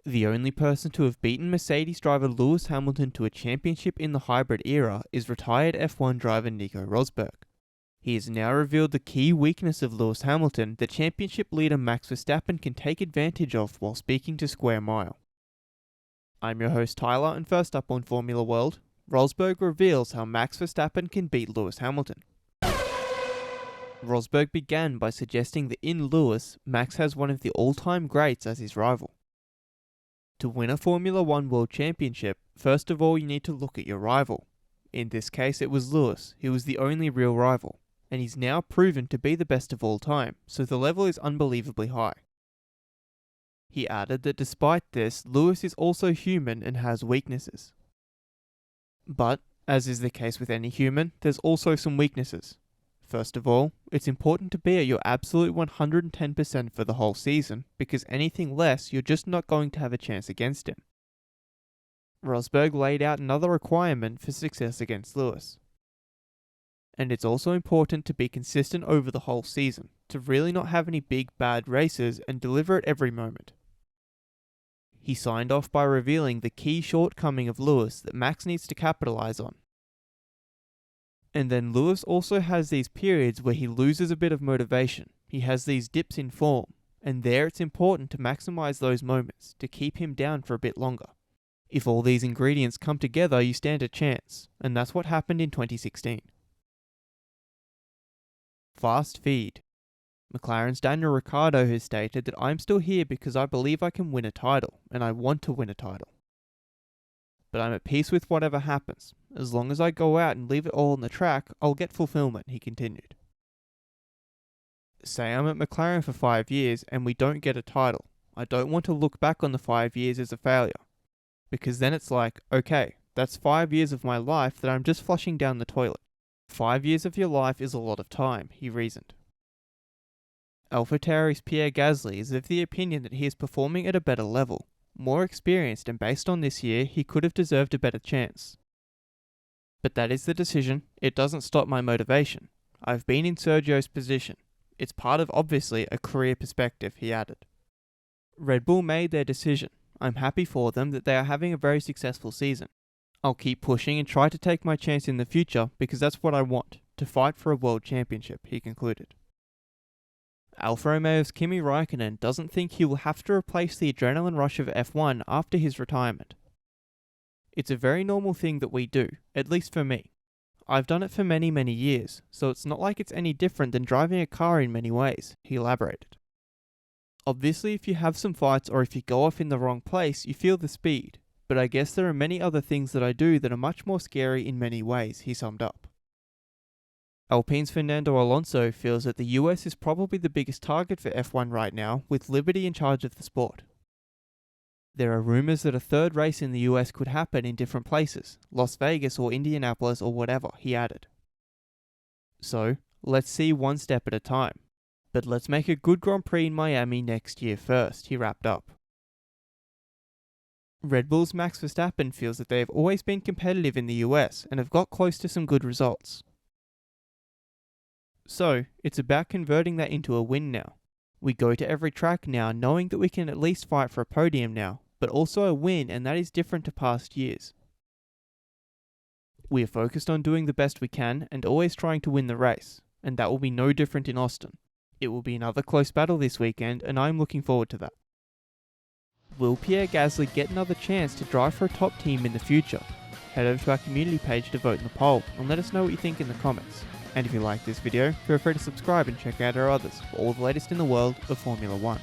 The only person to have beaten Mercedes driver Lewis Hamilton to a championship in the hybrid era is retired F1 driver Nico Rosberg. He has now revealed the key weakness of Lewis Hamilton that championship leader Max Verstappen can take advantage of while speaking to Square Mile. I'm your host Tyler, and first up on Formula World, Rosberg reveals how Max Verstappen can beat Lewis Hamilton. Rosberg began by suggesting that in Lewis, Max has one of the all-time greats as his rival. To win a Formula 1 World Championship, first of all you need to look at your rival. In this case it was Lewis, who was the only real rival, and he's now proven to be the best of all time, so the level is unbelievably high. He added that despite this, Lewis is also human and has weaknesses. But, as is the case with any human, there's also some weaknesses. First of all, it's important to be at your absolute 110% for the whole season, because anything less, you're just not going to have a chance against him. Rosberg laid out another requirement for success against Lewis. And it's also important to be consistent over the whole season, to really not have any big bad races and deliver at every moment. He signed off by revealing the key shortcoming of Lewis that Max needs to capitalize on. And then Lewis also has these periods where he loses a bit of motivation. He has these dips in form, and there it's important to maximize those moments, to keep him down for a bit longer. If all these ingredients come together, you stand a chance, and that's what happened in 2016. Fast feed. McLaren's Daniel Ricciardo has stated that I'm still here because I believe I can win a title, and I want to win a title. But I'm at peace with whatever happens. As long as I go out and leave it all on the track, I'll get fulfillment, he continued. Say I'm at McLaren for 5 years and we don't get a title. I don't want to look back on the 5 years as a failure. Because then it's like, okay, that's 5 years of my life that I'm just flushing down the toilet. 5 years of your life is a lot of time, he reasoned. AlphaTauri's Pierre Gasly is of the opinion that he is performing at a better level. More experienced, and based on this year, he could have deserved a better chance. But that is the decision. It doesn't stop my motivation. I've been in Sergio's position. It's part of, obviously, a career perspective, he added. Red Bull made their decision. I'm happy for them that they are having a very successful season. I'll keep pushing and try to take my chance in the future because that's what I want, to fight for a world championship, he concluded. Alfa Romeo's Kimi Raikkonen doesn't think he will have to replace the adrenaline rush of F1 after his retirement. It's a very normal thing that we do, at least for me. I've done it for many, many years, so it's not like it's any different than driving a car in many ways, he elaborated. Obviously, if you have some fights or if you go off in the wrong place, you feel the speed, but I guess there are many other things that I do that are much more scary in many ways, he summed up. Alpine's Fernando Alonso feels that the US is probably the biggest target for F1 right now, with Liberty in charge of the sport. There are rumours that a third race in the US could happen in different places, Las Vegas or Indianapolis or whatever, he added. So, let's see one step at a time. But let's make a good Grand Prix in Miami next year first, he wrapped up. Red Bull's Max Verstappen feels that they have always been competitive in the US and have got close to some good results. So, it's about converting that into a win now. We go to every track now knowing that we can at least fight for a podium now, but also a win, and that is different to past years. We are focused on doing the best we can and always trying to win the race, and that will be no different in Austin. It will be another close battle this weekend, and I'm looking forward to that. Will Pierre Gasly get another chance to drive for a top team in the future? Head over to our community page to vote in the poll, and let us know what you think in the comments. And if you like this video, feel free to subscribe and check out our others for all the latest in the world of Formula 1.